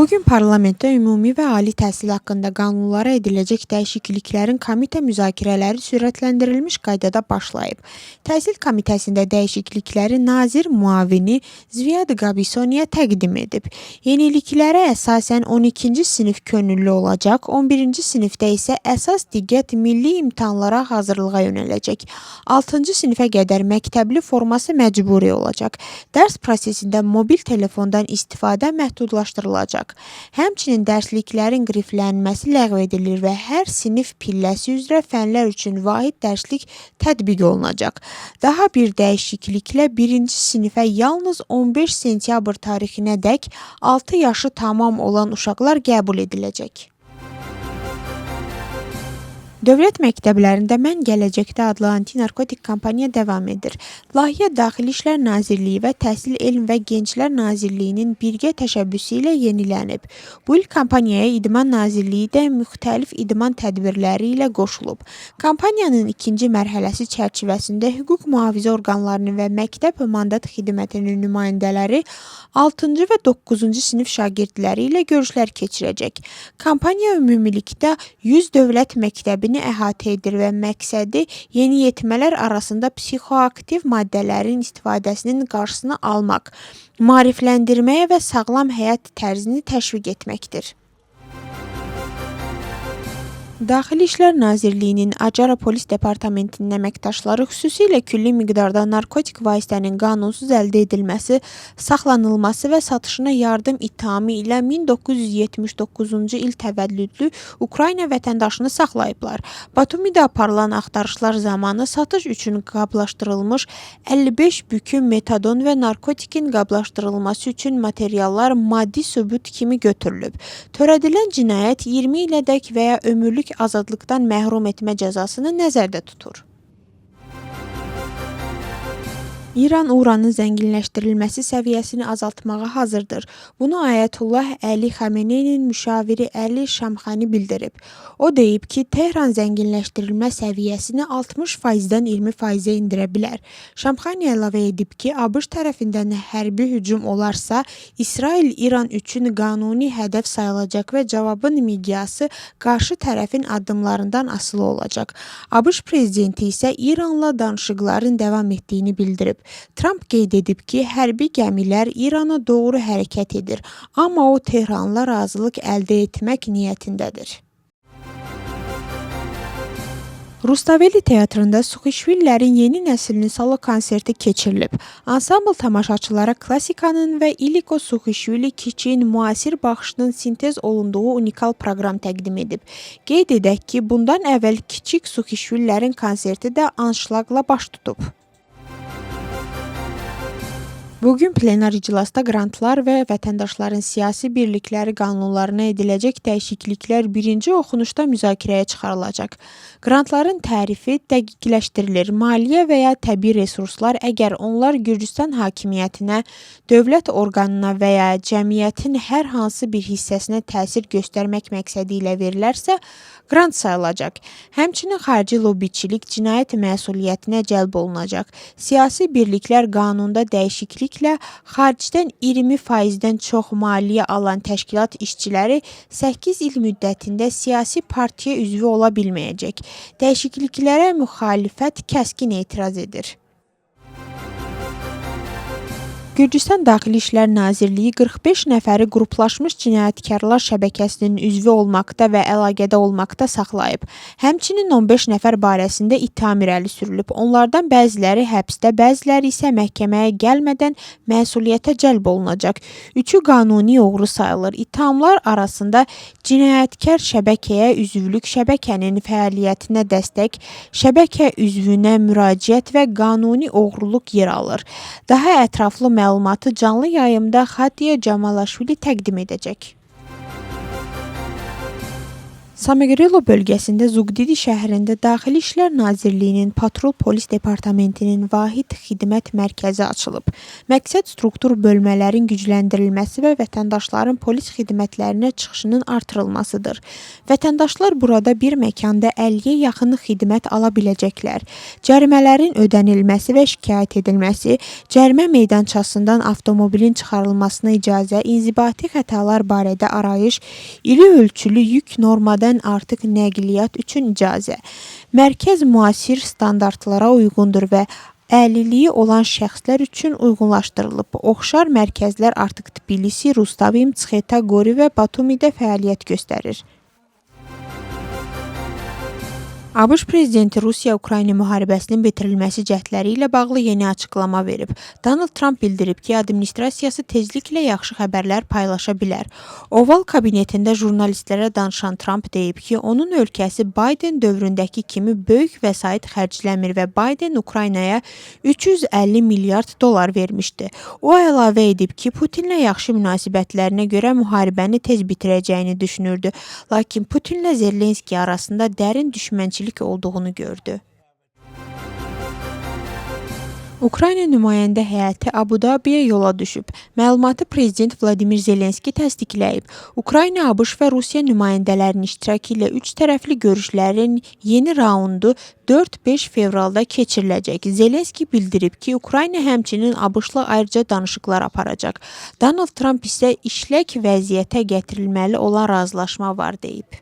Bugün parlamentdə ümumi və ali təhsil haqqında qanunlara ediləcək dəyişikliklərin komitə müzakirələri sürətləndirilmiş qaydada başlayıb. Təhsil komitəsində dəyişiklikləri nazir müavini Zviyad Qabisoniya təqdim edib. Yeniliklərə əsasən 12-ci sinif könüllü olacaq, 11-ci sinifdə isə əsas diqqət milli imtahanlara hazırlığa yönələcək. 6-cı sinifə qədər məktəbli forması məcburi olacaq. Dərs prosesində mobil telefondan istifadə məhdudlaşdırılacaq. Həmçinin dərsliklərin qriflənməsi ləğv edilir və hər sinif pilləsi üzrə fənlər üçün vahid dərslik tətbiq olunacaq. Daha bir dəyişikliklə 1-ci sinifə yalnız 15 sentyabr tarixinədək 6 yaşı tamam olan uşaqlar qəbul ediləcək. Dövlət məktəblərində Mən Gələcəkdə adlı antinarkotik kampaniya davam edir. Layihə Daxili İşlər Nazirliyi və Təhsil, Elm və Gənclər Nazirliyinin birgə təşəbbüsü ilə yenilənib. Bu il kampaniyaya İdman Nazirliyi də müxtəlif idman tədbirləri ilə qoşulub. Kampaniyanın ikinci mərhələsi çərçivəsində hüquq mühafizə orqanlarının və məktəb mandat xidmətinin nümayəndələri 6-cı və 9-cu sinif şagirdləri ilə görüşlər keçirəcək. Kampaniya ümumilikdə 100 dövlət məktəbini əhatə edir və məqsədi yeniyetmələr arasında psixoaktiv maddələrin istifadəsinin qarşısını almaq, maarifləndirməyə və sağlam həyat tərzini təşviq etməkdir. Daxili İşlər Nazirliyinin Acara Polis Departamentinin əməkdaşları xüsusilə külli miqdarda narkotik vasitənin qanunsuz əldə edilməsi, saxlanılması və satışına yardım ittihamı ilə 1979-cu il təvəllüdlü Ukrayna vətəndaşını saxlayıblar. Batumidə aparılan axtarışlar zamanı satış üçün qablaşdırılmış 55 büküm metadon və narkotikin qablaşdırılması üçün materiallar maddi sübut kimi götürülüb. Törədilən cinayət 20 ilədək və ya ömürlük azadlıqdan məhrum etmə cəzasını nəzərdə tutur. İran uranın zənginləşdirilməsi səviyyəsini azaltmağa hazırdır. Bunu Ayətullah Əli Xameneyinin müşaviri Əli Şamxani bildirib. O deyib ki, Tehran zənginləşdirilmə səviyyəsini 60%-dən 20%-ə indirə bilər. Şamxani əlavə edib ki, ABŞ tərəfindən hərbi hücum olarsa, İsrail İran üçün qanuni hədəf sayılacaq və cavabın miqyası qarşı tərəfin addımlarından asılı olacaq. ABŞ prezidenti isə İranla danışıqların davam etdiyini bildirib. Trump qeyd edib ki, hərbi gəmilər İrana doğru hərəkət edir, amma o Tehranla razılıq əldə etmək niyyətindədir. Rustaveli teatrında Suxişvililərin yeni nəslinin solo konserti keçirilib. Ansambl tamaşaçılara klassikanın və İliko Suxişvili kiçiyin müasir baxışının sintez olunduğu unikal proqram təqdim edib. Qeyd edək ki, bundan əvvəl kiçik Suxişvililərin konserti də anşlaqla baş tutub. Bugün plenar iclasda qrantlar və vətəndaşların siyasi birlikləri qanunlarına ediləcək dəyişikliklər birinci oxunuşda müzakirəyə çıxarılacaq. Qrantların tərifi dəqiqləşdirilir. Maliyyə və ya təbii resurslar əgər onlar Gürcüstan hakimiyyətinə, dövlət orqanına və ya cəmiyyətin hər hansı bir hissəsinə təsir göstərmək məqsədi ilə verilərsə, qrant sayılacaq. Həmçinin xarici lobbiçilik cinayət məsuliyyətinə cəlb olunacaq. Siyasi birliklər qanunda dəyişikliklə xaricdən 20%-dən çox maliyyə alan təşkilat işçiləri 8 il müddətində siyasi partiya üzvü ola bilməyəcək. Dəyişikliklərə müxalifət kəskin etiraz edir. Gürcüstan Daxili İşlər Nazirliyi 45 nəfəri qruplaşmış cinayətkarlar şəbəkəsinin üzvü olmaqda və əlaqədə olmaqda saxlayıb. Həmçinin 15 nəfər barəsində ittiham irəli sürülüb. Onlardan bəziləri həbsdə, bəziləri isə məhkəməyə gəlmədən məsuliyyətə cəlb olunacaq. Üçü qanuni oğru sayılır. İttihamlar arasında cinayətkar şəbəkəyə üzvlük, şəbəkənin fəaliyyətinə dəstək, şəbəkə üzvünə müraciət və qanuni oğruluq yer alır. Daha ətraflı məlumatı canlı yayımda Xatiyə Camalaşvili təqdim edəcək. Samegrelo bölgəsində Zuqdidi şəhərində Daxili İşlər Nazirliyinin Patrul Polis Departamentinin Vahid Xidmət Mərkəzi açılıb. Məqsəd struktur bölmələrin gücləndirilməsi və vətəndaşların polis xidmətlərinə çıxışının artırılmasıdır. Vətəndaşlar burada bir məkanda 50-yə yaxın xidmət ala biləcəklər. Cərimələrin ödənilməsi və şikayət edilməsi, cərimə meydançasından avtomobilin çıxarılmasına icazə, inzibati xətalar barədə arayış, iri ölçülü yük normadan artıq nəqliyyat üçün icazə. Mərkəz müasir standartlara uyğundur və əlilliyi olan şəxslər üçün uyğunlaşdırılıb. Oxşar mərkəzlər artıq Tbilisi, Rustavim, Tsxeta, Qori və Batumidə fəaliyyət göstərir. ABŞ prezidenti Rusiya-Ukrayna müharibəsinin bitirilməsi cəhdləri ilə bağlı yeni açıqlama verib. Donald Trump bildirib ki, administrasiyası tezliklə yaxşı xəbərlər paylaşa bilər. Oval kabinetində jurnalistlərə danışan Trump deyib ki, onun ölkəsi Biden dövründəki kimi böyük vəsait xərcləmir və Biden Ukraynaya 350 milyard dolar vermişdi. O əlavə edib ki, Putinlə yaxşı münasibətlərinə görə müharibəni tez bitirəcəyini düşünürdü. Lakin Putinlə Zelenski arasında dərin düşmənçilik olduğunu gördü. Ukrayna nümayəndə heyəti Abu-Dabiyə yola düşüb. Məlumatı prezident Vladimir Zelenski təsdiqləyib. Ukrayna, ABŞ və Rusiya nümayəndələrinin iştirakı ilə 3 tərəfli görüşlərin yeni raundu 4-5 fevralda keçiriləcək. Zelenski bildirib ki, Ukrayna həmçinin ABŞ-la ayrıca danışıqlar aparacaq. Donald Trump isə işlək vəziyyətə gətirilməli olan razılaşma var deyib.